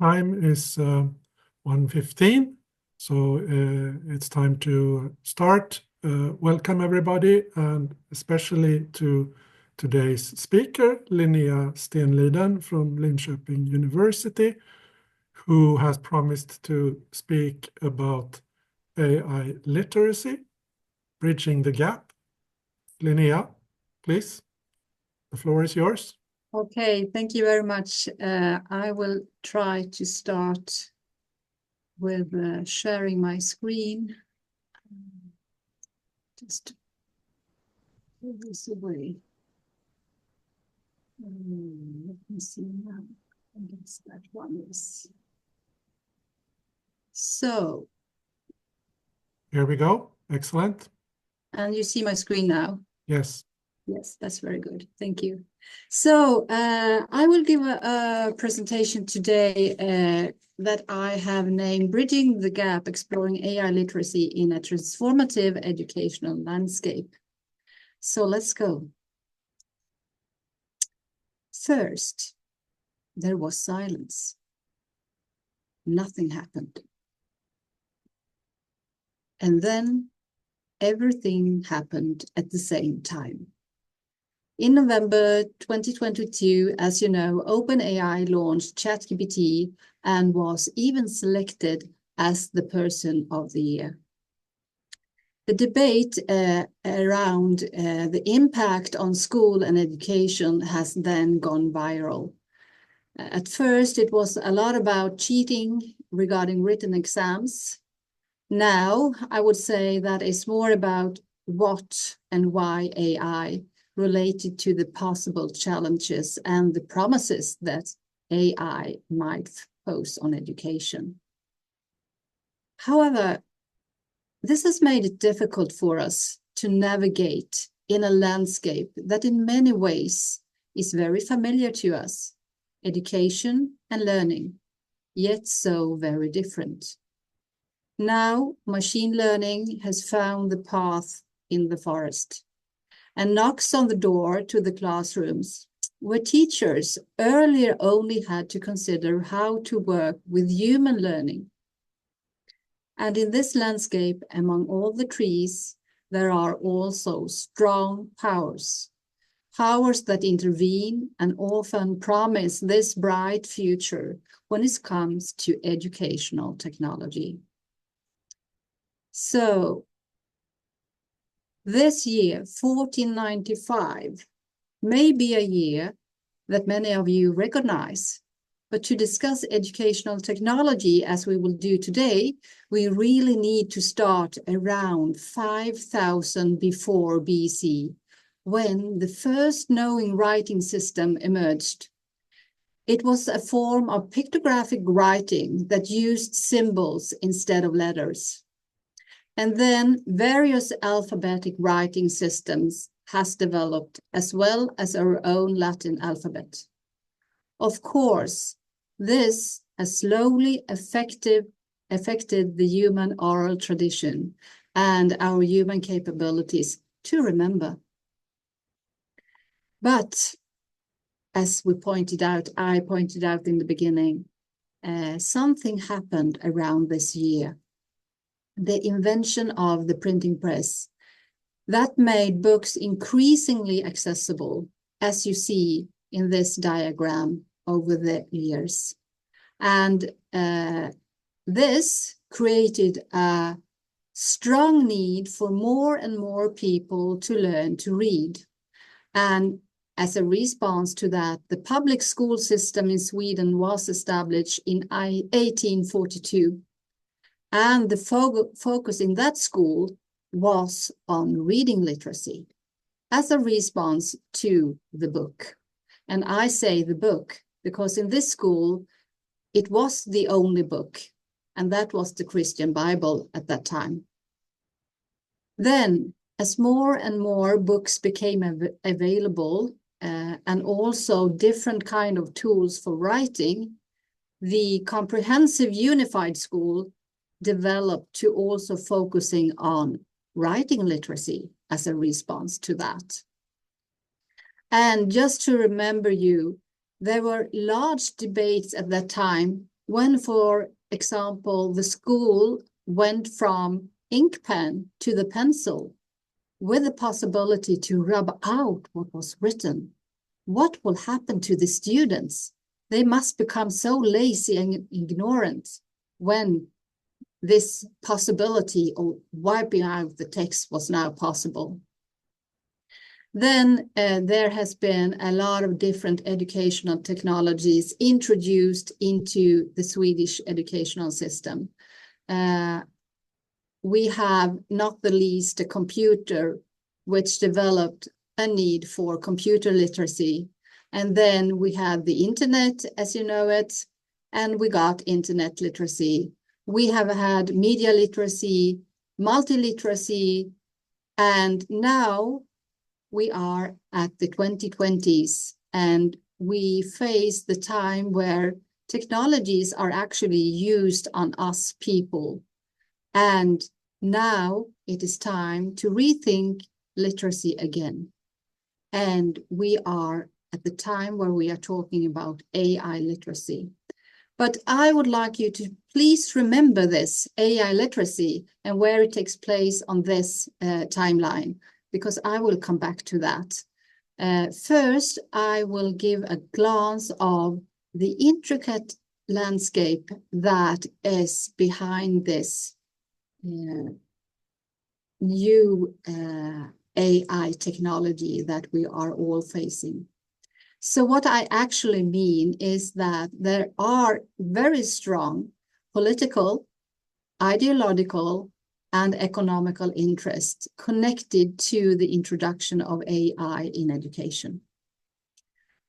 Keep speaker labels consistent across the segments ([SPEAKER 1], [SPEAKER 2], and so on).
[SPEAKER 1] Time is 1:15, so it's time to start. Welcome everybody, and especially to today's speaker, Linnea Stenliden from Linköping University, who has promised to speak about AI literacy, bridging the gap. Linnea, please, the floor is yours.
[SPEAKER 2] Okay, thank you very much. I will try to start with sharing my screen. Just put this away. Let me see now. I guess that one is. So.
[SPEAKER 1] Here we go. Excellent.
[SPEAKER 2] And you see my screen now?
[SPEAKER 1] Yes.
[SPEAKER 2] Yes, that's very good. Thank you. So I will give a presentation today that I have named Bridging the Gap, Exploring AI Literacy in a Transformative Educational Landscape. So let's go. First, there was silence. Nothing happened. And then everything happened at the same time. In November 2022, as you know, OpenAI launched ChatGPT and was even selected as the Person of the Year. The debate around the impact on school and education has then gone viral. At first, it was a lot about cheating regarding written exams. Now, I would say that it's more about what and why AI related to the possible challenges and the promises that AI might pose on education. However, this has made it difficult for us to navigate in a landscape that in many ways is very familiar to us, education and learning, yet so very different. Now, machine learning has found the path in the forest and knocks on the door to the classrooms, where teachers earlier only had to consider how to work with human learning. And in this landscape, among all the trees, there are also strong powers, powers that intervene and often promise this bright future when it comes to educational technology. So, this year, 1495, may be a year that many of you recognize. But to discuss educational technology, as we will do today, we really need to start around 5000 before BC, when the first knowing writing system emerged. It was a form of pictographic writing that used symbols instead of letters. And then various alphabetic writing systems has developed, as well as our own Latin alphabet. Of course, this has slowly affected the human oral tradition and our human capabilities to remember. But as I pointed out in the beginning, something happened around this year. The invention of the printing press that made books increasingly accessible, as you see in this diagram over the years. And this created a strong need for more and more people to learn to read. And as a response to that, the public school system in Sweden was established in 1842. And the focus in that school was on reading literacy as a response to the book. And I say the book because in this school, it was the only book, and that was the Christian Bible at that time. Then, as more and more books became available, and also different kind of tools for writing, the comprehensive unified school developed to also focusing on writing literacy as a response to that. And just to remember you, there were large debates at that time when, for example, the school went from ink pen to the pencil with the possibility to rub out what was written. What will happen to the students? They must become so lazy and ignorant when this possibility of wiping out the text was now possible. Then there has been a lot of different educational technologies introduced into the Swedish educational system. We have not the least a computer, which developed a need for computer literacy. And then we have the internet, as you know it, and we got internet literacy. We have had media literacy, multiliteracy, and now we are at the 2020s, and we face the time where technologies are actually used on us people. And now it is time to rethink literacy again. And we are at the time where we are talking about AI literacy. But I would like you to please remember this AI literacy and where it takes place on this timeline, because I will come back to that. First, I will give a glance of the intricate landscape that is behind this new AI technology that we are all facing. So what I actually mean is that there are very strong political, ideological, and economical interests connected to the introduction of AI in education.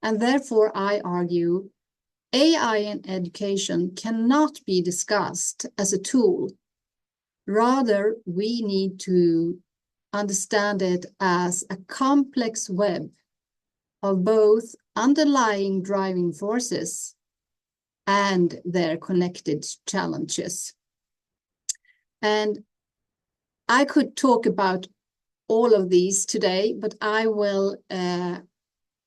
[SPEAKER 2] And therefore, I argue AI in education cannot be discussed as a tool. Rather, we need to understand it as a complex web of both underlying driving forces and their connected challenges. And I could talk about all of these today, but I will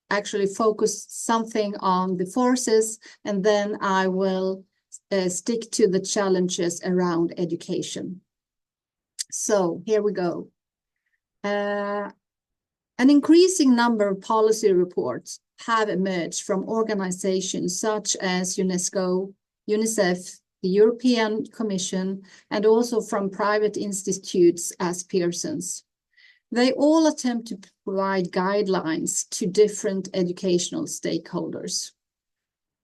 [SPEAKER 2] actually focus something on the forces, and then I will stick to the challenges around education. So here we go. An increasing number of policy reports have emerged from organizations such as UNESCO, UNICEF, the European Commission, and also from private institutes as Pearson's. They all attempt to provide guidelines to different educational stakeholders.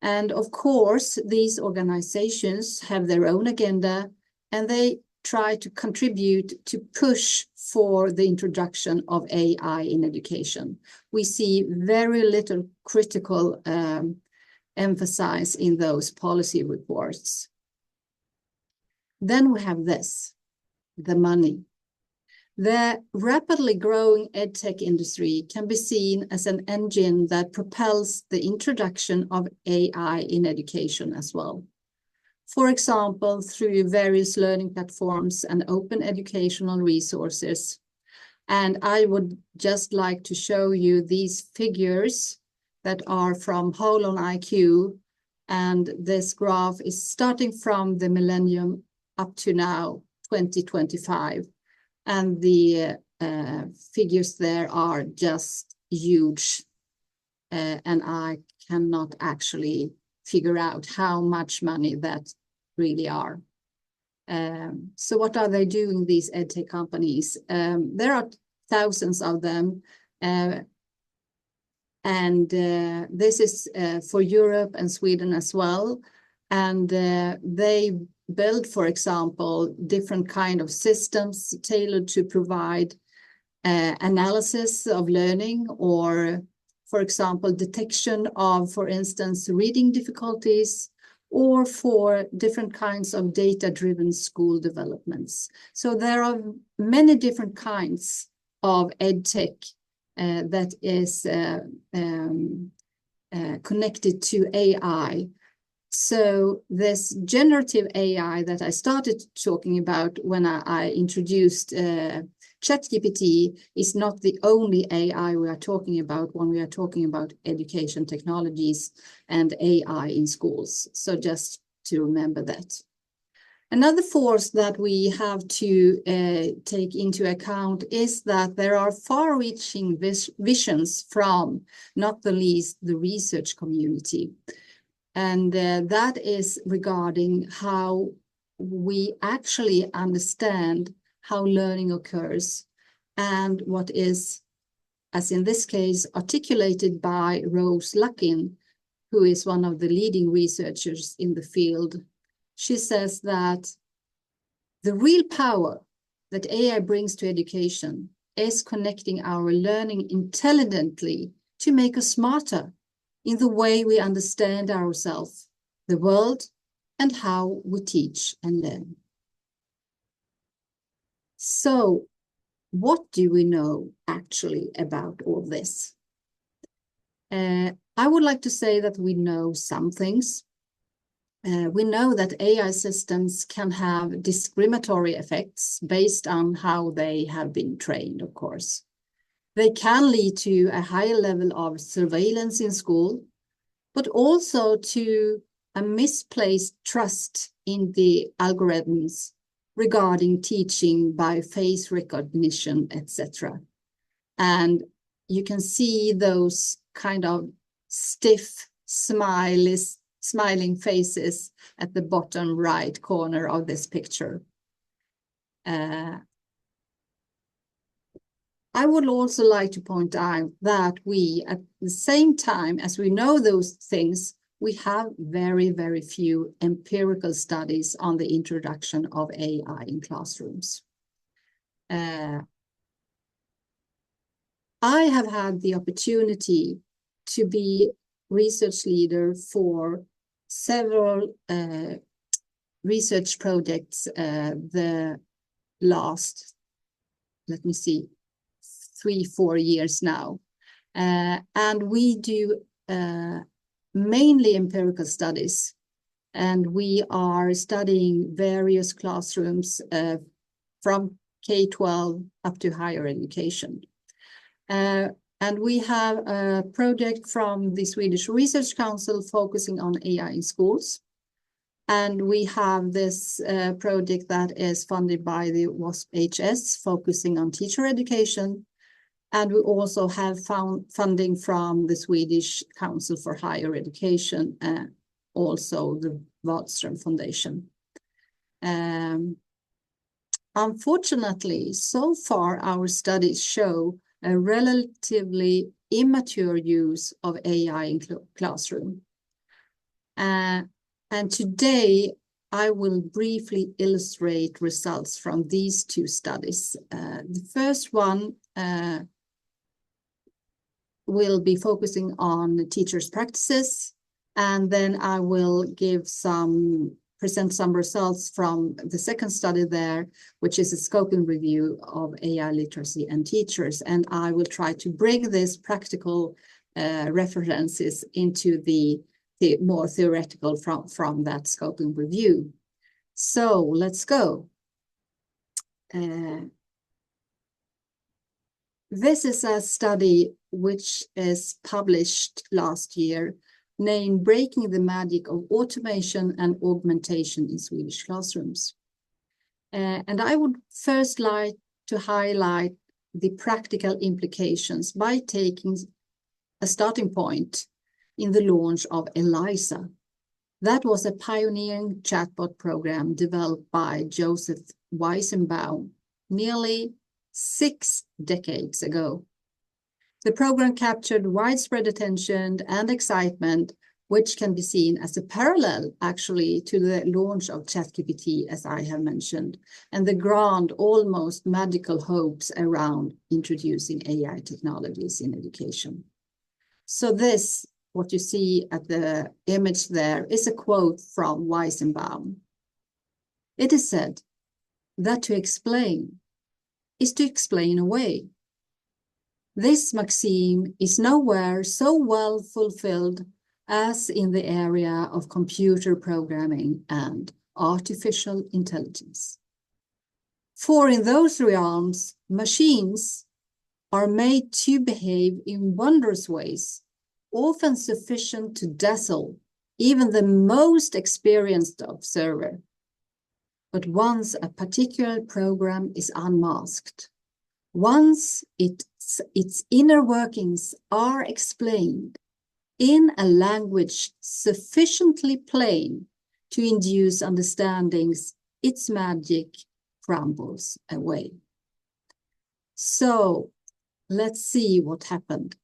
[SPEAKER 2] And of course, these organizations have their own agenda, and they try to contribute to push for the introduction of AI in education. We see very little critical emphasis in those policy reports. Then we have this, the money. The rapidly growing edtech industry can be seen as an engine that propels the introduction of AI in education as well. For example, through various learning platforms and open educational resources. And I would just like to show you these figures that are from Holon IQ. And this graph is starting from the millennium up to now, 2025. And the figures there are just huge. And I cannot actually figure out how much money that really are. So what are they doing, these edtech companies? There are thousands of them. And this is for Europe and Sweden as well. And they build, for example, different kind of systems tailored to provide analysis of learning, or for example, detection of, for instance, reading difficulties, or for different kinds of data-driven school developments. So there are many different kinds of edtech that is connected to AI. So this generative AI that I started talking about when I introduced ChatGPT is not the only AI we are talking about when we are talking about education technologies and AI in schools. So just to remember that. Another force that we have to take into account is that there are far-reaching visions from, not the least, the research community. And that is regarding how we actually understand how learning occurs and what is, as in this case, articulated by Rose Luckin, who is one of the leading researchers in the field. She says that the real power that AI brings to education is connecting our learning intelligently to make us smarter in the way we understand ourselves, the world, and how we teach and learn. So, what do we know actually about all this? I would like to say that we know some things. We know that AI systems can have discriminatory effects based on how they have been trained, of course. They can lead to a higher level of surveillance in school, but also to a misplaced trust in the algorithms regarding teaching by face recognition, etc. And you can see those kind of stiff smiling faces at the bottom right corner of this picture. I would also like to point out that we, at the same time as we know those things, we have very, very few empirical studies on the introduction of AI in classrooms. I have had the opportunity to be research leader for several research projects the last, let me see, 3-4 years now. And we do mainly empirical studies. And we are studying various classrooms from K-12 up to higher education. And we have a project from the Swedish Research Council focusing on AI in schools. And we have this project that is funded by the WASP-HS, focusing on teacher education. And we also have funding from the Swedish Council for Higher Education, also the Wadström Foundation. Unfortunately, so far our studies show a relatively immature use of AI in classroom. And today I will briefly illustrate results from these two studies. The first one will be focusing on teachers' practices, and then I will present some results from the second study there, which is a scoping review of AI literacy and teachers. And I will try to bring this practical references into the more theoretical from that scoping review. So let's go. This is a study which is published last year, named Breaking the Magic of Automation and Augmentation in Swedish Classrooms. And I would first like to highlight the practical implications by taking a starting point in the launch of ELIZA. That was a pioneering chatbot program developed by Joseph Weizenbaum nearly 6 decades ago. The program captured widespread attention and excitement, which can be seen as a parallel, actually, to the launch of ChatGPT, as I have mentioned, and the grand, almost magical hopes around introducing AI technologies in education. So this, what you see at the image there, is a quote from Weizenbaum. It is said that to explain is to explain away. This maxim is nowhere so well fulfilled as in the area of computer programming and artificial intelligence. For in those realms, machines are made to behave in wondrous ways, often sufficient to dazzle even the most experienced observer. But once a particular program is unmasked, once its inner workings are explained in a language sufficiently plain to induce understandings, its magic crumbles away. So let's see what happened.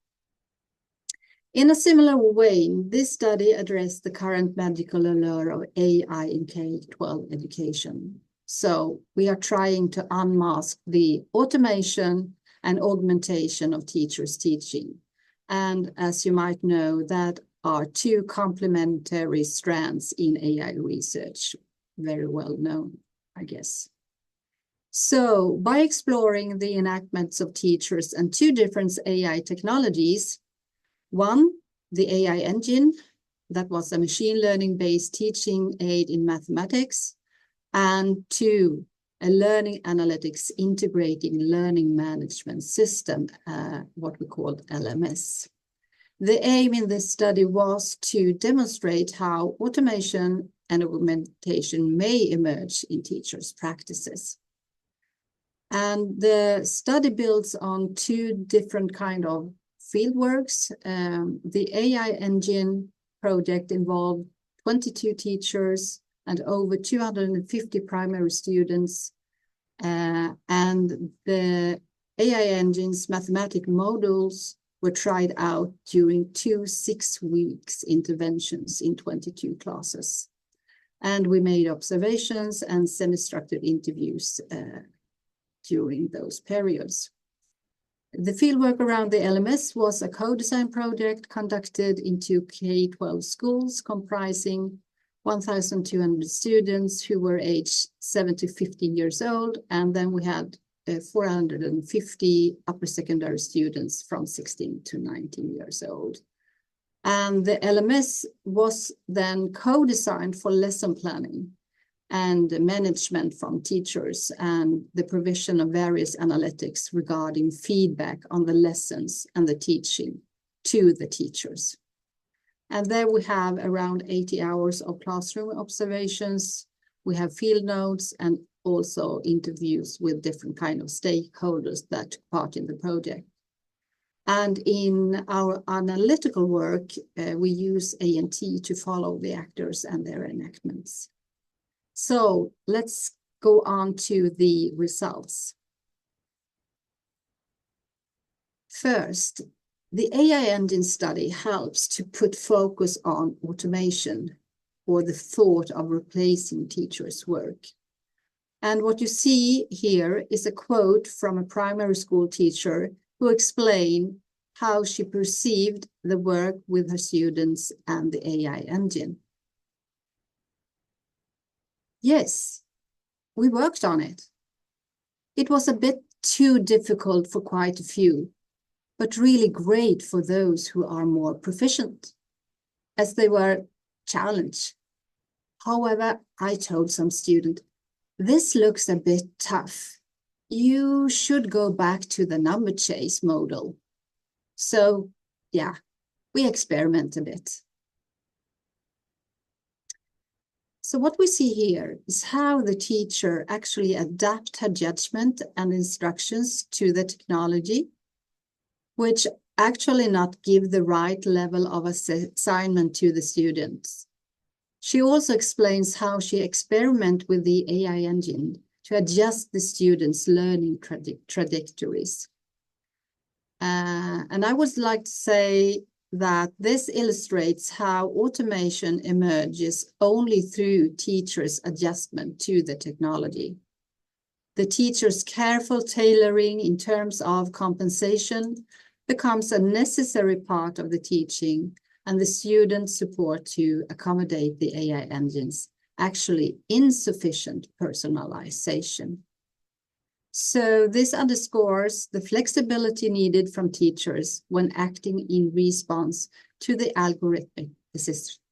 [SPEAKER 2] In a similar way, this study addressed the current magical allure of AI in K-12 education. So we are trying to unmask the automation and augmentation of teachers' teaching. And as you might know, that are two complementary strands in AI research, very well known, I guess. So by exploring the enactments of teachers and two different AI technologies, one, the AI engine, that was a machine learning-based teaching aid in mathematics, and two, a learning analytics integrating learning management system, what we called LMS. The aim in this study was to demonstrate how automation and augmentation may emerge in teachers' practices. And the study builds on two different kinds of fieldworks. The AI engine project involved 22 teachers and over 250 primary students. And the AI engine's mathematical modules were tried out during 2 6-week interventions in 22 classes. And we made observations and semi-structured interviews during those periods. The fieldwork around the LMS was a co-design project conducted in 2 K-12 schools comprising 1,200 students who were aged 7 to 15 years old, and then we had 450 upper secondary students from 16 to 19 years old. And the LMS was then co-designed for lesson planning and management from teachers and the provision of various analytics regarding feedback on the lessons and the teaching to the teachers. And there we have around 80 hours of classroom observations. We have field notes and also interviews with different kind of stakeholders that took part in the project. And in our analytical work, we use ANT to follow the actors and their enactments. So let's go on to the results. First, the AI engine study helps to put focus on automation or the thought of replacing teachers' work. And what you see here is a quote from a primary school teacher who explained how she perceived the work with her students and the AI engine. Yes, we worked on it. It was a bit too difficult for quite a few, but really great for those who are more proficient, as they were challenged. However, I told some student, this looks a bit tough. You should go back to the number chase model. So, yeah, we experiment a bit. So what we see here is how the teacher actually adapts her judgment and instructions to the technology, which actually not give the right level of assignment to the students. She also explains how she experiments with the AI engine to adjust the students' learning trajectories. And I would like to say that this illustrates how automation emerges only through teachers' adjustment to the technology. The teacher's careful tailoring in terms of compensation becomes a necessary part of the teaching, and the student support to accommodate the AI engines actually insufficient personalization. So this underscores the flexibility needed from teachers when acting in response to the algorithmic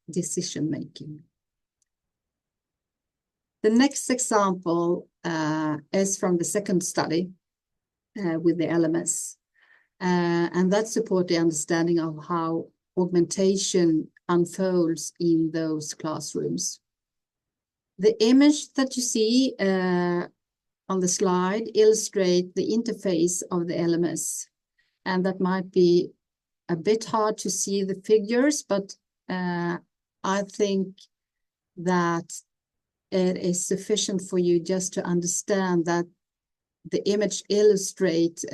[SPEAKER 2] decision-making. The next example is from the second study with the LMS. And that supports the understanding of how augmentation unfolds in those classrooms. The image that you see on the slide illustrates the interface of the LMS. And that might be a bit hard to see the figures, but I think that it is sufficient for you just to understand that the image illustrates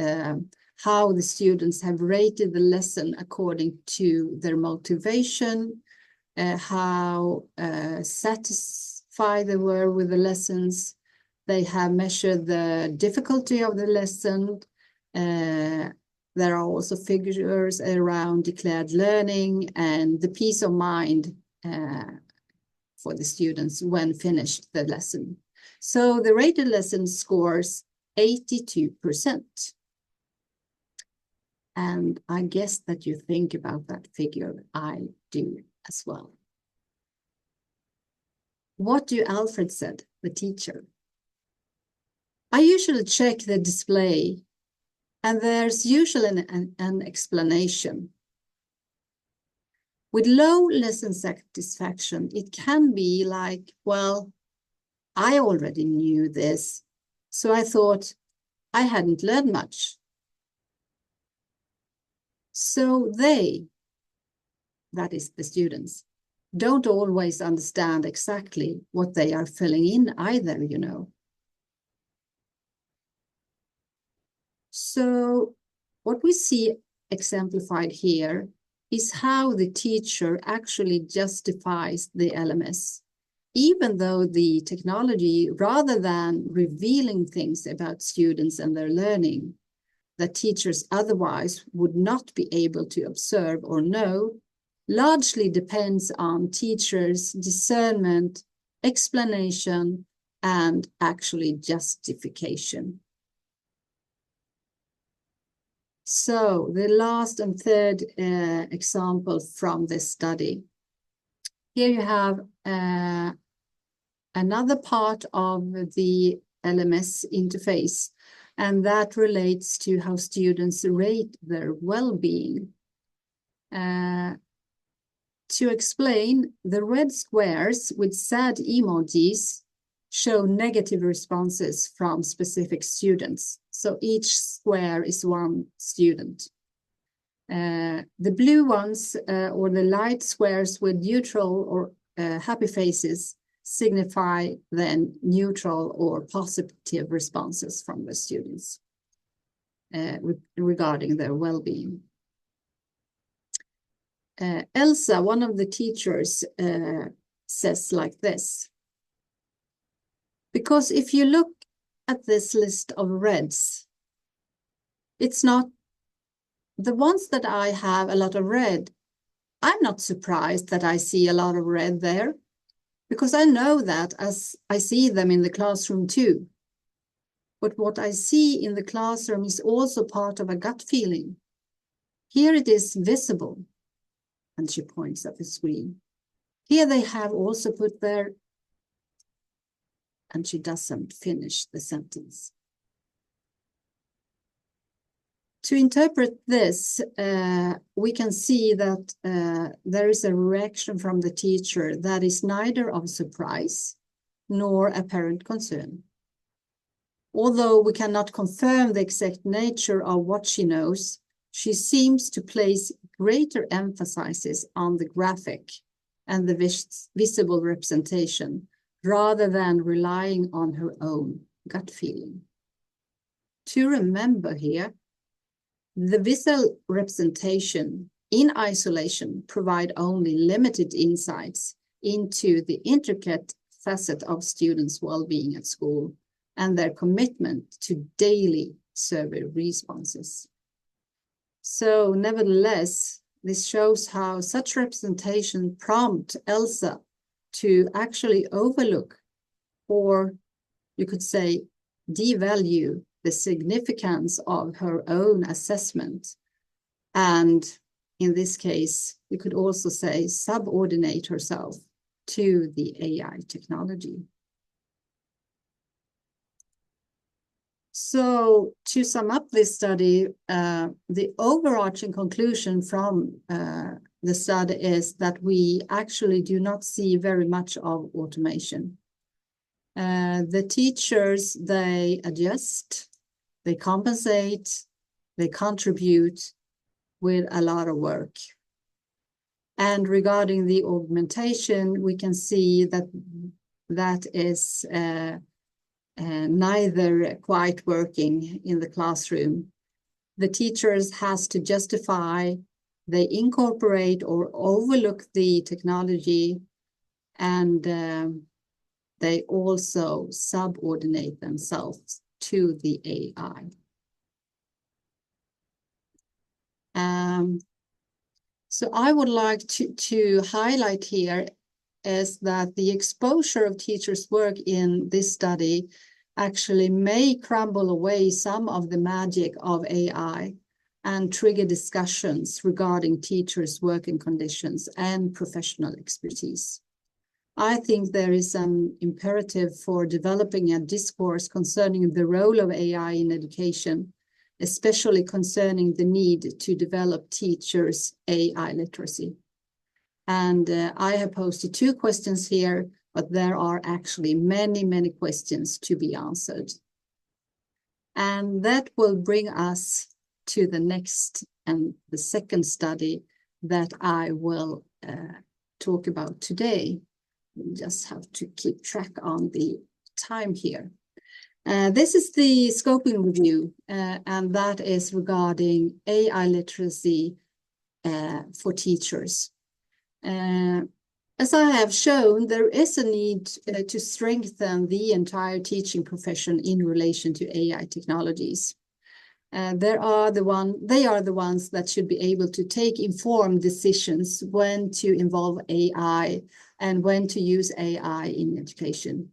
[SPEAKER 2] how the students have rated the lesson according to their motivation, how satisfied they were with the lessons. They have measured the difficulty of the lesson. There are also figures around declared learning and the peace of mind for the students when finished the lesson. So the rated lesson scores 82%. And I guess that you think about that figure. I do as well. What do Alfred said, the teacher? I usually check the display, and there's usually an explanation. With low lesson satisfaction, it can be like, well, I already knew this, so I thought I hadn't learned much. So they, that is the students, don't always understand exactly what they are filling in either, you know. So what we see exemplified here is how the teacher actually justifies the LMS, even though the technology, rather than revealing things about students and their learning that teachers otherwise would not be able to observe or know, largely depends on teachers' discernment, explanation, and actually justification. So the last and third example from this study. Here you have another part of the LMS interface, and that relates to how students rate their well-being. To explain, the red squares with sad emojis show negative responses from specific students. So each square is one student. The blue ones or the light squares with neutral or happy faces signify then neutral or positive responses from the students regarding their well-being. Elsa, one of the teachers, says like this: because if you look at this list of reds, it's not the ones that I have a lot of red. I'm not surprised that I see a lot of red there, because I know that as I see them in the classroom too. But what I see in the classroom is also part of a gut feeling. Here it is visible. And she points at the screen. Here they have also put their, and she doesn't finish the sentence. To interpret this, we can see that there is a reaction from the teacher that is neither of surprise nor apparent concern. Although we cannot confirm the exact nature of what she knows, she seems to place greater emphasis on the graphic and the visible representation rather than relying on her own gut feeling. To remember here, the visual representation in isolation provide only limited insights into the intricate facet of students' well-being at school and their commitment to daily survey responses. So nevertheless, this shows how such representation prompt Elsa to actually overlook, or you could say devalue, the significance of her own assessment. And in this case, you could also say subordinate herself to the AI technology. So to sum up this study, the overarching conclusion from the study is that we actually do not see very much of automation. The teachers, they adjust, they compensate, they contribute with a lot of work. And regarding the augmentation, we can see that that is neither quite working in the classroom. The teachers has to justify, they incorporate or overlook the technology, and they also subordinate themselves to the AI. So I would like to highlight here is that the exposure of teachers' work in this study actually may crumble away some of the magic of AI and trigger discussions regarding teachers' working conditions and professional expertise. I think there is an imperative for developing a discourse concerning the role of AI in education, especially concerning the need to develop teachers' AI literacy. And I have posted 2 questions here, but there are actually many, many questions to be answered. And that will bring us to the next and the second study that I will talk about today. We just have to keep track on the time here. This is the scoping review, and that is regarding AI literacy for teachers. As I have shown, there is a need to strengthen the entire teaching profession in relation to AI technologies. They are the ones that should be able to take informed decisions when to involve AI and when to use AI in education.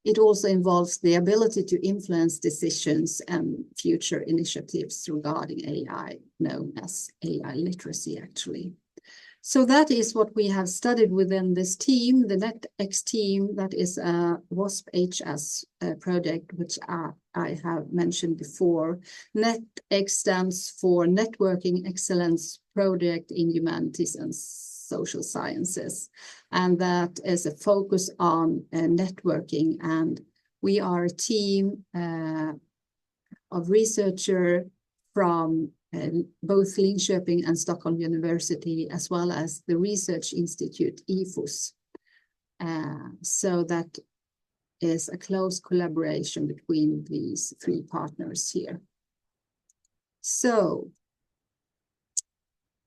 [SPEAKER 2] It also involves the ability to influence decisions and future initiatives regarding AI, known as AI literacy, actually. So that is what we have studied within this team, the NetX team, that is a WASP-HS project, which I have mentioned before. NetX stands for Networking Excellence Project in Humanities and Social Sciences. And that is a focus on networking. And we are a team of researchers from both Linköping and Stockholm University, as well as the research institute IFUS. So that is a close collaboration between these 3 partners here. So,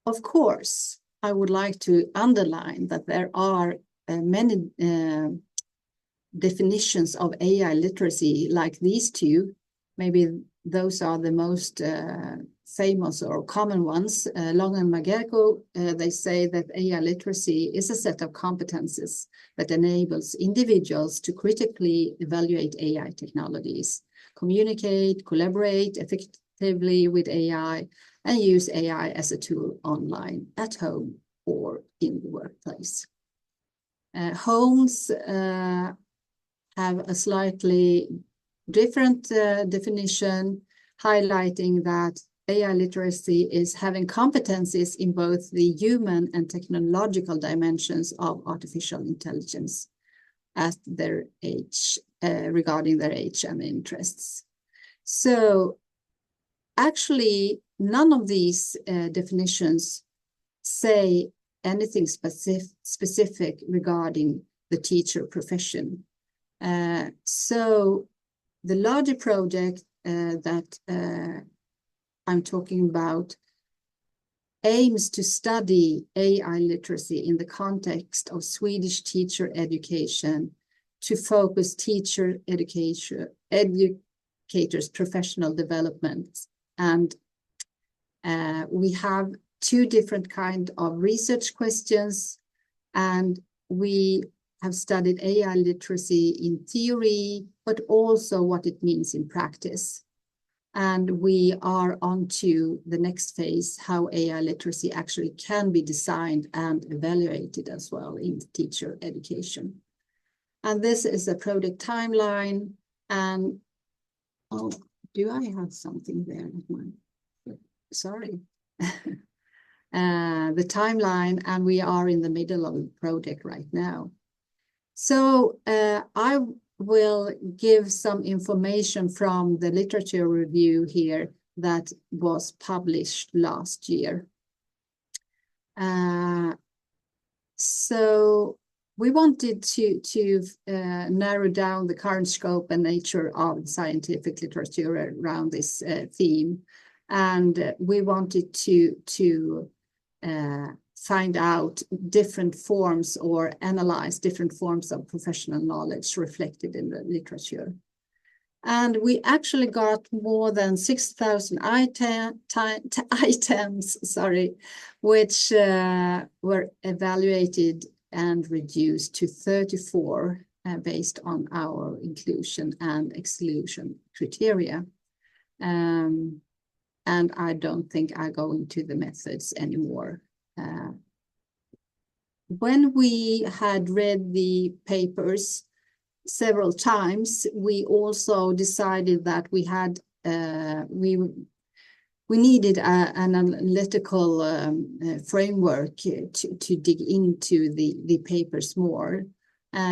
[SPEAKER 2] of course, I would like to underline that there are many definitions of AI literacy like these 2. Maybe those are the most famous or common ones. Long and Magerko, they say that AI literacy is a set of competences that enables individuals to critically evaluate AI technologies, communicate, collaborate effectively with AI, and use AI as a tool online, at home, or in the workplace. Holmes have a slightly different definition, highlighting that AI literacy is having competencies in both the human and technological dimensions of artificial intelligence at their age, regarding their age and interests. So actually, none of these definitions say anything specific regarding the teacher profession. So the larger project that I'm talking about aims to study AI literacy in the context of Swedish teacher education to focus teacher educators' professional development. And we have 2 different kinds of research questions, and we have studied AI literacy in theory, but also what it means in practice. And we are on to the next phase, how AI literacy actually can be designed and evaluated as well in teacher education. And this is a project timeline. And do I have something there? Sorry. The timeline, and we are in the middle of the project right now. So I will give some information from the literature review here that was published last year. So we wanted to narrow down the current scope and nature of scientific literature around this theme. And we wanted to find out different forms or analyze different forms of professional knowledge reflected in the literature. And we actually got more than 6,000 items, sorry, which were evaluated and reduced to 34 based on our inclusion and exclusion criteria. And I don't think I go into the methods anymore. When we had read the papers several times, we also decided that we had we needed an analytical framework to dig into the papers more.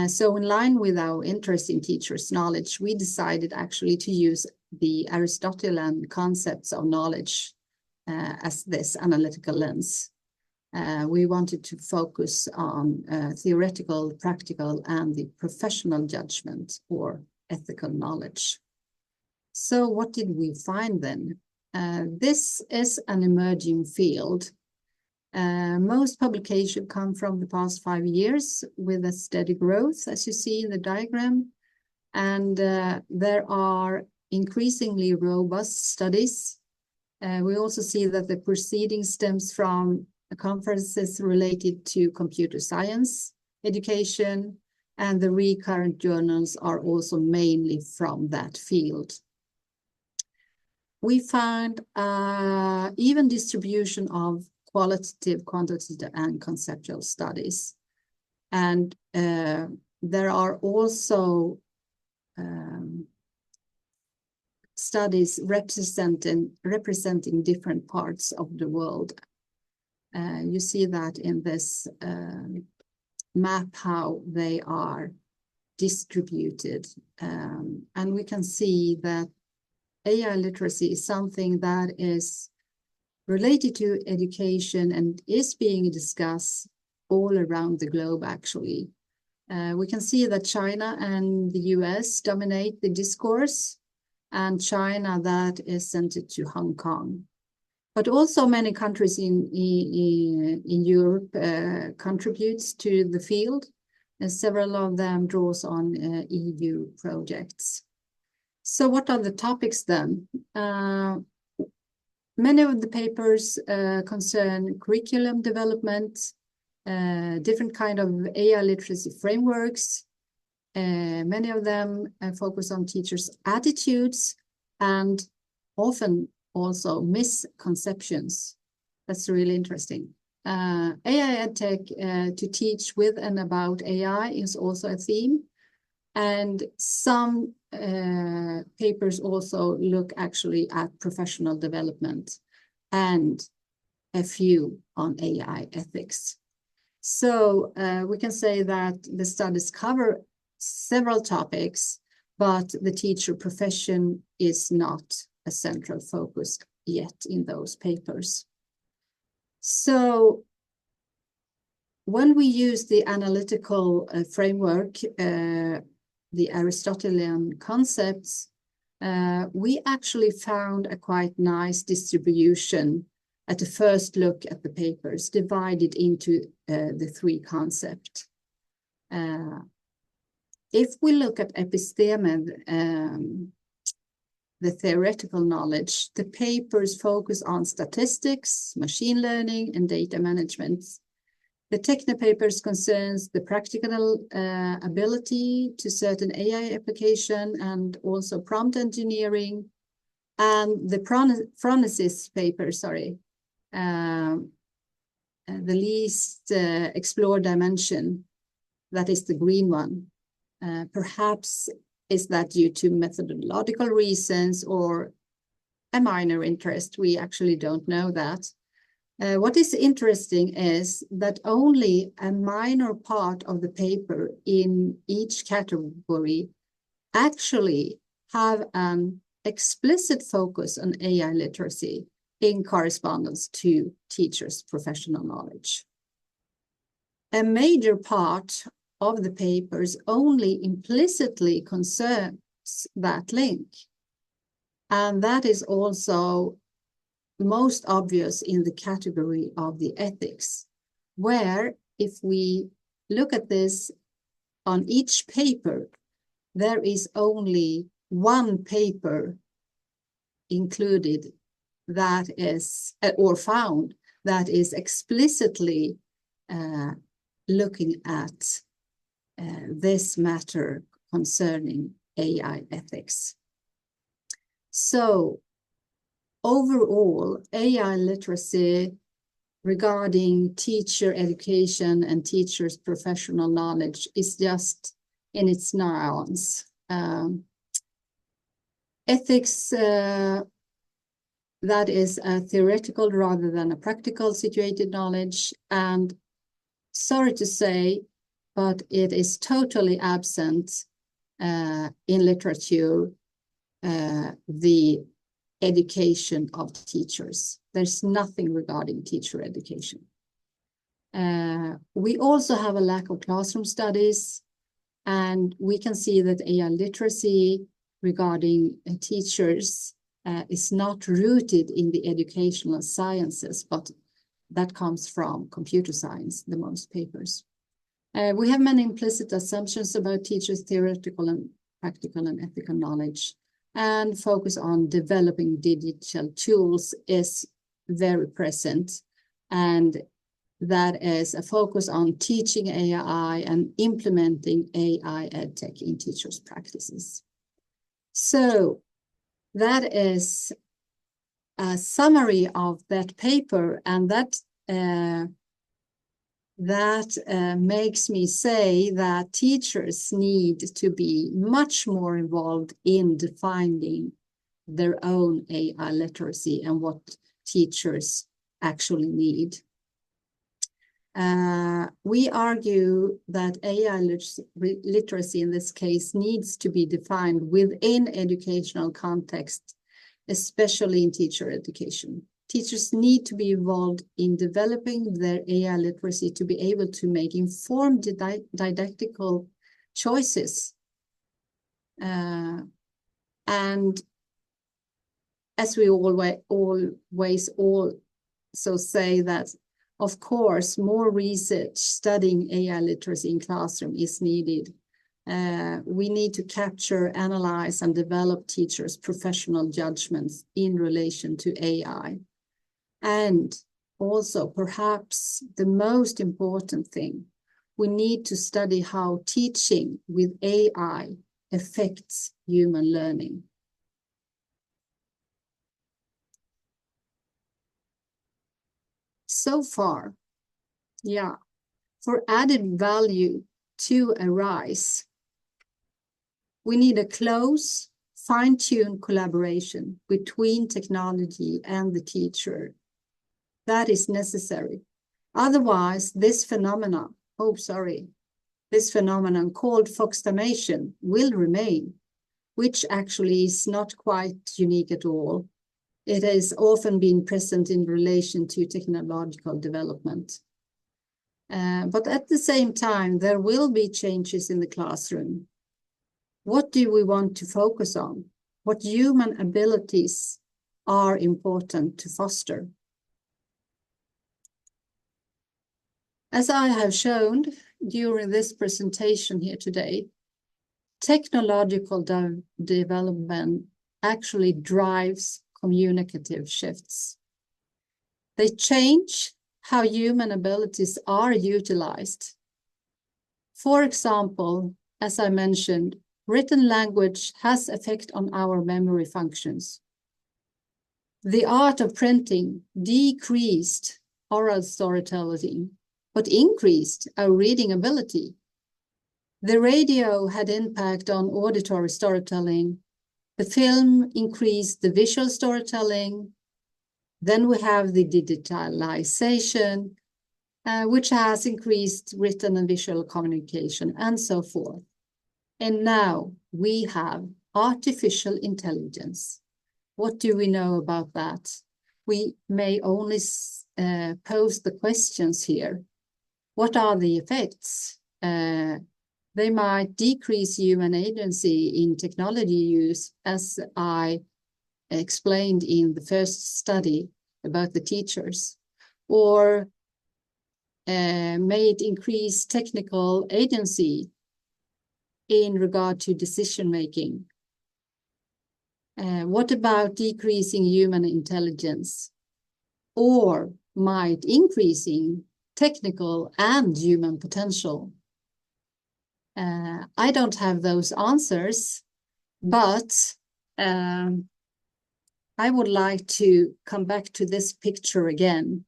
[SPEAKER 2] So in line with our interest in teachers' knowledge, we decided actually to use the Aristotelian concepts of knowledge as this analytical lens. We wanted to focus on theoretical, practical, and the professional judgment or ethical knowledge. So what did we find then? This is an emerging field. Most publications come from the past 5 years with a steady growth, as you see in the diagram. And there are increasingly robust studies. We also see that the proceeding stems from conferences related to computer science, education, and the recurrent journals are also mainly from that field. We find even distribution of qualitative, quantitative, and conceptual studies. And there are also studies representing different parts of the world. You see that in this map, how they are distributed. And we can see that AI literacy is something that is related to education and is being discussed all around the globe, actually. We can see that China and the US dominate the discourse, and China that is centered to Hong Kong. But also many countries in Europe contributes to the field, and several of them draws on EU projects. So what are the topics then? Many of the papers concern curriculum development, different kind of AI literacy frameworks. Many of them focus on teachers' attitudes and often also misconceptions. That's really interesting. AI EdTech to teach with and about AI is also a theme. And some papers also look actually at professional development and a few on AI ethics. So we can say that the studies cover several topics, but the teacher profession is not a central focus yet in those papers. So when we use the analytical framework, the Aristotelian concepts, we actually found a quite nice distribution at the first look at the papers, divided into the three concepts. If we look at episteme, the theoretical knowledge, the papers focus on statistics, machine learning, and data management. The techno papers concerns the practical ability to certain AI application and also prompt engineering. And the phronesis paper, the least explored dimension, that is the green one. Perhaps is that due to methodological reasons or a minor interest? We actually don't know that. What is interesting is that only a minor part of the paper in each category actually have an explicit focus on AI literacy in correspondence to teachers' professional knowledge. A major part of the papers only implicitly concerns that link. And that is also most obvious in the category of the ethics, where if we look at this on each paper, there is only one paper included that is, or found, that is explicitly looking at this matter concerning AI ethics. So overall, AI literacy regarding teacher education and teachers' professional knowledge is just in its nuance. Ethics, that is a theoretical rather than a practical situated knowledge. And sorry to say, but it is totally absent in literature, the education of teachers. There's nothing regarding teacher education. We also have a lack of classroom studies, and we can see that AI literacy regarding teachers is not rooted in the educational sciences, but that comes from computer science, the most papers. We have many implicit assumptions about teachers' theoretical and practical and ethical knowledge, and focus on developing digital tools is very present. And that is a focus on teaching AI and implementing AI edtech in teachers' practices. So that is a summary of that paper, and that makes me say that teachers need to be much more involved in defining their own AI literacy and what teachers actually need. We argue that AI literacy in this case needs to be defined within educational context, especially in teacher education. Teachers need to be involved in developing their AI literacy to be able to make informed didactical choices. And as we always also say that, of course, more research studying AI literacy in classroom is needed. We need to capture, analyze, and develop teachers' professional judgments in relation to AI. And also, perhaps the most important thing, we need to study how teaching with AI affects human learning. So far, for added value to arise, we need a close, fine-tuned collaboration between technology and the teacher. That is necessary. Otherwise, this phenomenon called foxtamation will remain, which actually is not quite unique at all. It has often been present in relation to technological development. But at the same time, there will be changes in the classroom. What do we want to focus on? What human abilities are important to foster? As I have shown during this presentation here today, technological development actually drives communicative shifts. They change how human abilities are utilized. For example, as I mentioned, written language has effect on our memory functions. The art of printing decreased oral storytelling, but increased our reading ability. The radio had impact on auditory storytelling. The film increased the visual storytelling. Then we have the digitalization, which has increased written and visual communication, and so forth. And now we have artificial intelligence. What do we know about that? We may only pose the questions here. What are the effects? They might decrease human agency in technology use, as I explained in the first study about the teachers, or may it increase technical agency in regard to decision making? What about decreasing human intelligence, or might increasing technical and human potential? I don't have those answers, but I would like to come back to this picture again.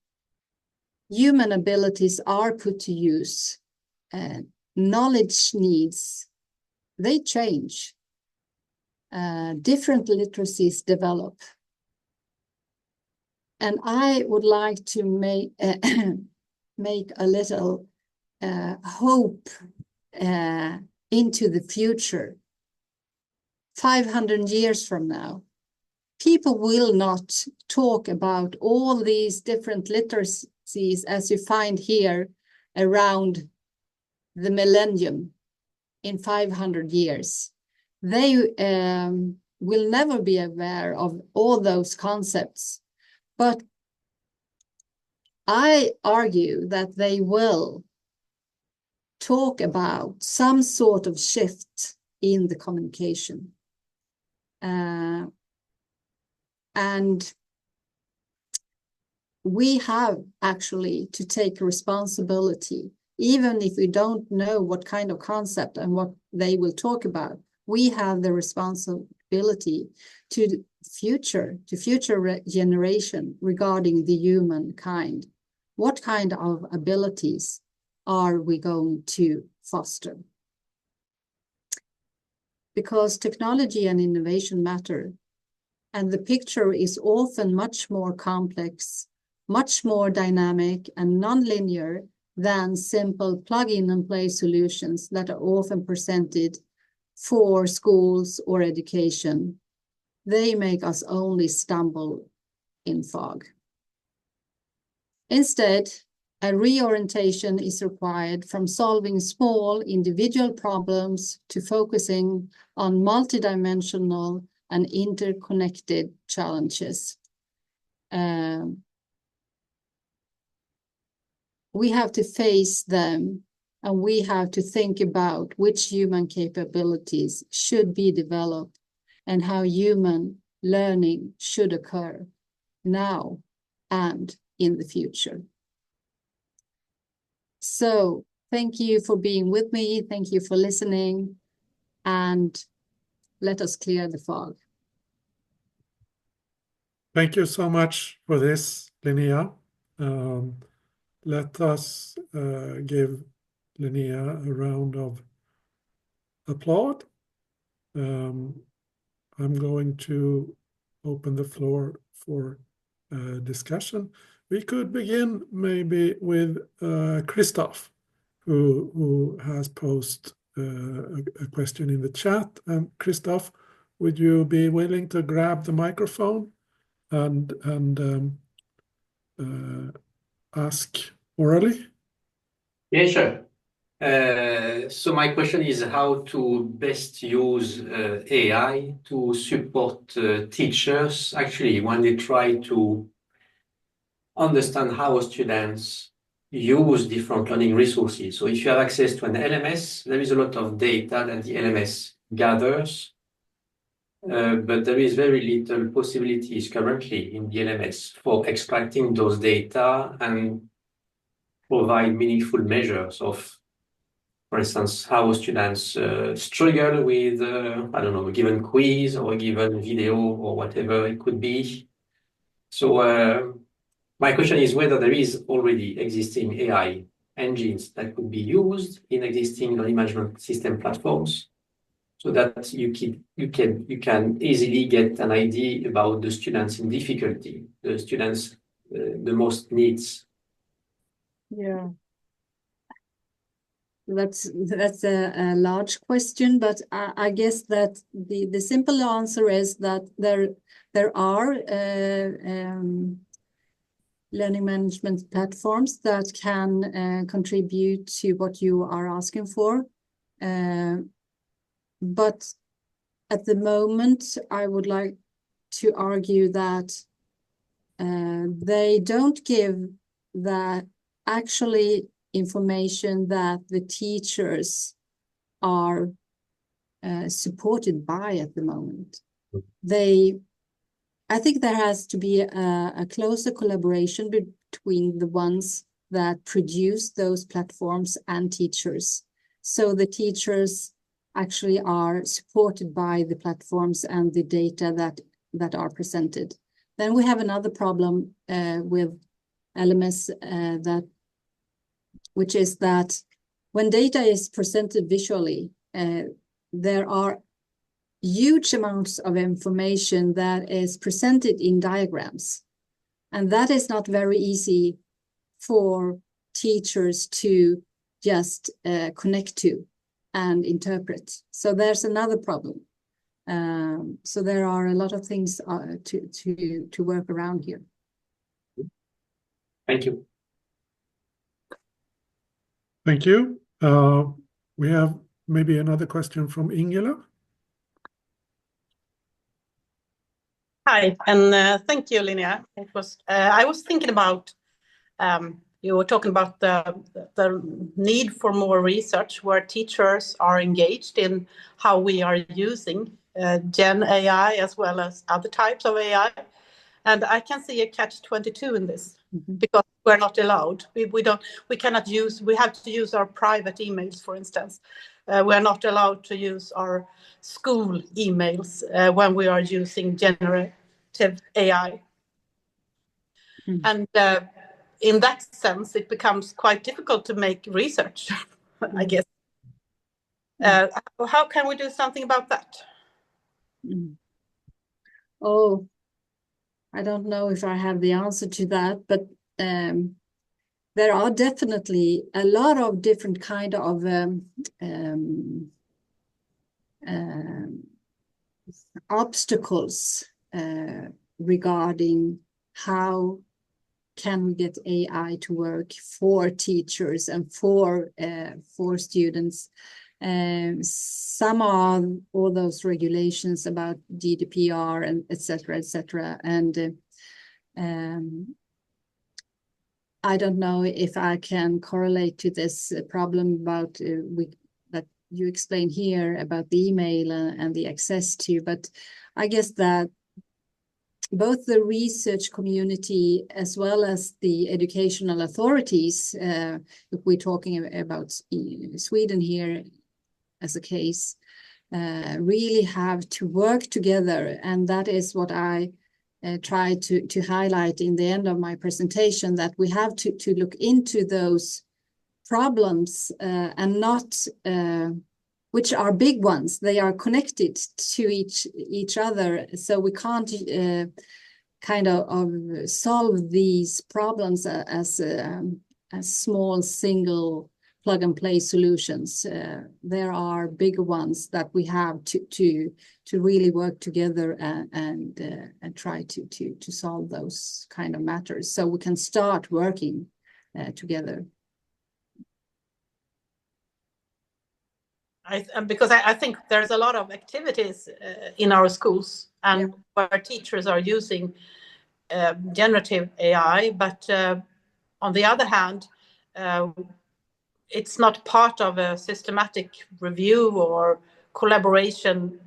[SPEAKER 2] Human abilities are put to use. Knowledge needs, they change. Different literacies develop. And I would like to make a little hope into the future. 500 years from now, people will not talk about all these different literacies as you find here around the millennium in 500 years. They will never be aware of all those concepts. But I argue that they will talk about some sort of shift in the communication. And we have actually to take responsibility, even if we don't know what kind of concept and what they will talk about. We have the responsibility to future generation regarding the humankind. What kind of abilities are we going to foster? Because technology and innovation matter, and the picture is often much more complex, much more dynamic and non-linear than simple plug-in and play solutions that are often presented for schools or education. They make us only stumble in fog. Instead, a reorientation is required from solving small individual problems to focusing on multidimensional and interconnected challenges. We have to face them, and we have to think about which human capabilities should be developed and how human learning should occur now and in the future. So thank you for being with me. Thank you for listening, and let us clear the fog.
[SPEAKER 1] Thank you so much for this, Linnea. Let us give Linnea a round of applause. I'm going to open the floor for discussion. We could begin maybe with Christoph, who has posed a question in the chat. And Christoph, would you be willing to grab the microphone and ask orally?
[SPEAKER 3] Yeah, sure. So my question is how to best use AI to support teachers, actually, when they try to understand how students use different learning resources. So if you have access to an LMS, there is a lot of data that the LMS gathers, but there is very little possibilities currently in the LMS for extracting those data and provide meaningful measures of, for instance, how students struggle with, I don't know, a given quiz or a given video or whatever it could be. So my question is whether there is already existing AI engines that could be used in existing learning management system platforms, so that you can easily get an idea about the students in difficulty, the students the most needs.
[SPEAKER 2] Yeah. That's a large question, but I guess that the simple answer is that there are learning management platforms that can contribute to what you are asking for. But at the moment, I would like to argue that they don't give that actually information that the teachers are supported by at the moment. I think there has to be a closer collaboration between the ones that produce those platforms and teachers. So the teachers actually are supported by the platforms and the data that are presented. Then we have another problem with LMS which is that when data is presented visually, there are huge amounts of information that is presented in diagrams. And that is not very easy for teachers to just connect to and interpret. So there's another problem. So there are a lot of things to work around here.
[SPEAKER 3] Thank you.
[SPEAKER 1] Thank you. We have maybe another question from Ingela.
[SPEAKER 4] Hi, and thank you, Linnea. It was I was thinking about you were talking about the need for more research where teachers are engaged in how we are using Gen AI as well as other types of AI, and I can see a catch-22 in this. Mm-hmm. Because we're not allowed. We cannot use. We have to use our private emails, for instance. We're not allowed to use our school emails when we are using generative AI. Mm. And in that sense, it becomes quite difficult to make research, I guess. How can we do something about that?
[SPEAKER 2] Mm. Oh, I don't know if I have the answer to that, but there are definitely a lot of different kind of obstacles regarding how can we get AI to work for teachers and for students. Some are all those regulations about GDPR and etc. And I don't know if I can correlate to this problem about that you explain here about the email and the access to, but I guess that both the research community as well as the educational authorities, if we're talking about Sweden here as a case, really have to work together. And that is what I try to highlight in the end of my presentation, that we have to look into those problems and not which are big ones. They are connected to each other, so we can't kind of solve these problems as small single plug and play solutions. There are bigger ones that we have to really work together and try to solve those kind of matters, so we can start working together.
[SPEAKER 4] Because I think there's a lot of activities in our schools and where teachers are using generative AI, but on the other hand, it's not part of a systematic review or collaboration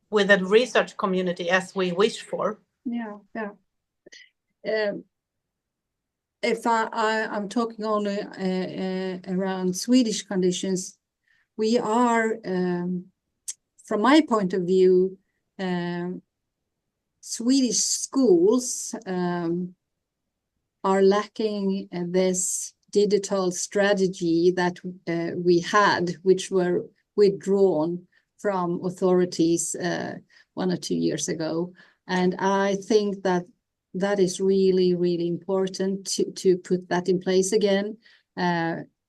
[SPEAKER 4] with the research community as we wish for.
[SPEAKER 2] Yeah. If I'm talking only around Swedish conditions, we are, from my point of view, Swedish schools are lacking this digital strategy that we had, which were withdrawn from authorities 1 or 2 years ago. And I think that that is really, really important to put that in place again,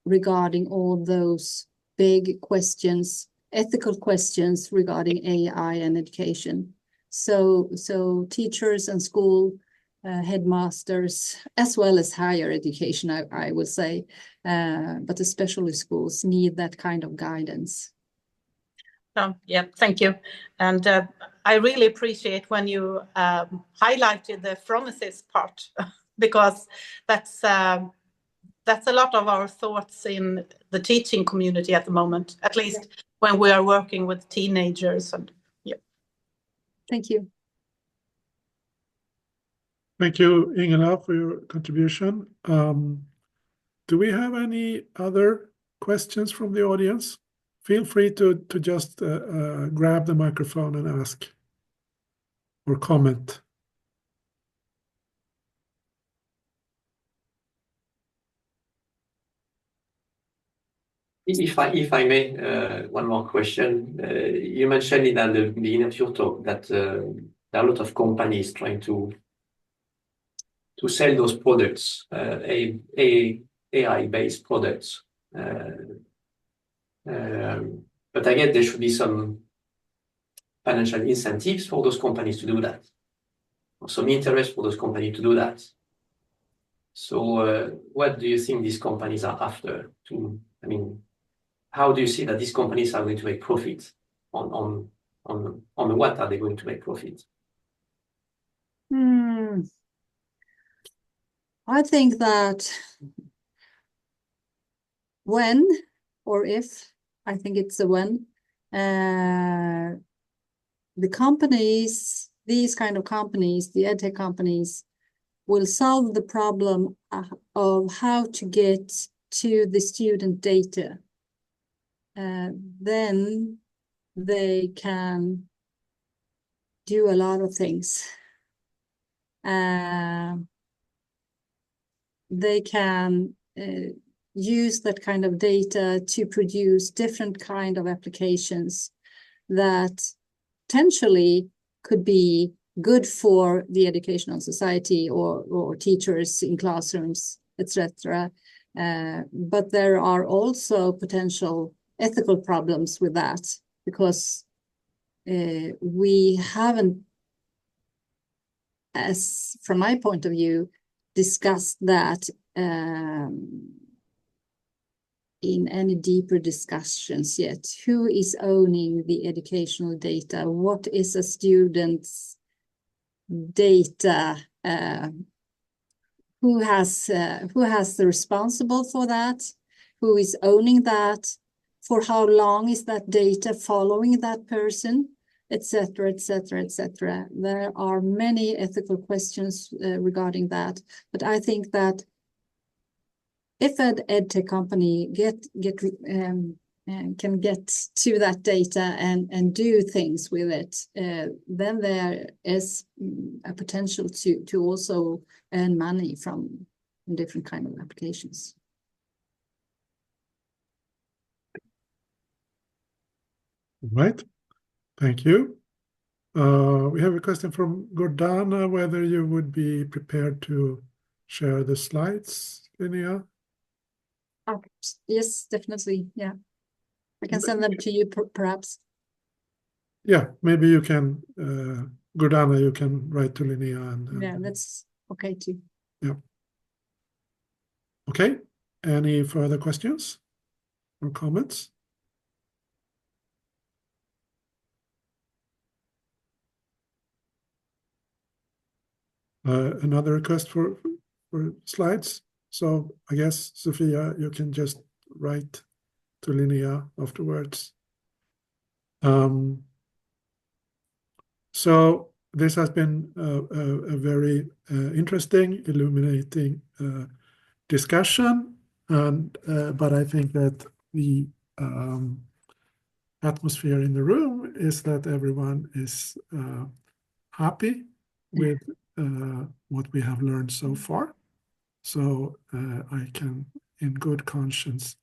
[SPEAKER 2] regarding all those big questions, ethical questions regarding AI and education. So teachers and school headmasters, as well as higher education, I would say, but especially schools need that kind of guidance.
[SPEAKER 4] Yeah, thank you. And I really appreciate when you highlighted the promises part, because that's a lot of our thoughts in the teaching community at the moment, at least when we are working with teenagers. And yeah.
[SPEAKER 2] Thank you.
[SPEAKER 1] Thank you, Ingela, for your contribution. Do we have any other questions from the audience? Feel free to just grab the microphone and ask or comment.
[SPEAKER 3] If I may, one more question. You mentioned it at the beginning of your talk that there are a lot of companies trying to sell those products, AI-based products. But I guess there should be some financial incentives for those companies to do that, or some interest for those companies to do that. So what do you think these companies are after? How do you see that these companies are going to make profit? On what are they going to make profit?
[SPEAKER 2] I think that when, or if, I think it's a when, the companies, these kind of companies, the edtech companies, will solve the problem of how to get to the student data. Then they can do a lot of things. They can use that kind of data to produce different kind of applications that potentially could be good for the educational society or teachers in classrooms, etc. But there are also potential ethical problems with that, because we haven't, as from my point of view, discussed that in any deeper discussions yet. Who is owning the educational data? What is a student's data? Who has the responsible for that? Who is owning that? For how long is that data following that person? Etc., etc., etc. There are many ethical questions regarding that, but I think that if an edtech company can get to that data and do things with it, then there is a potential to also earn money from different kind of applications.
[SPEAKER 1] Right. Thank you. We have a question from Gordana, whether you would be prepared to share the slides, Linnea?
[SPEAKER 2] Yes, definitely. Yeah. I can send them to you, perhaps.
[SPEAKER 1] Yeah, maybe you can, Gordana, you can write to Linnea. And
[SPEAKER 2] yeah, that's okay too.
[SPEAKER 1] Yeah. Okay. Any further questions or comments? Another request for slides. So I guess, Sophia, you can just write to Linnea afterwards. So this has been a very interesting, illuminating discussion, and but I think that the atmosphere in the room is that everyone is happy with what we have learned so far. So I can in good conscience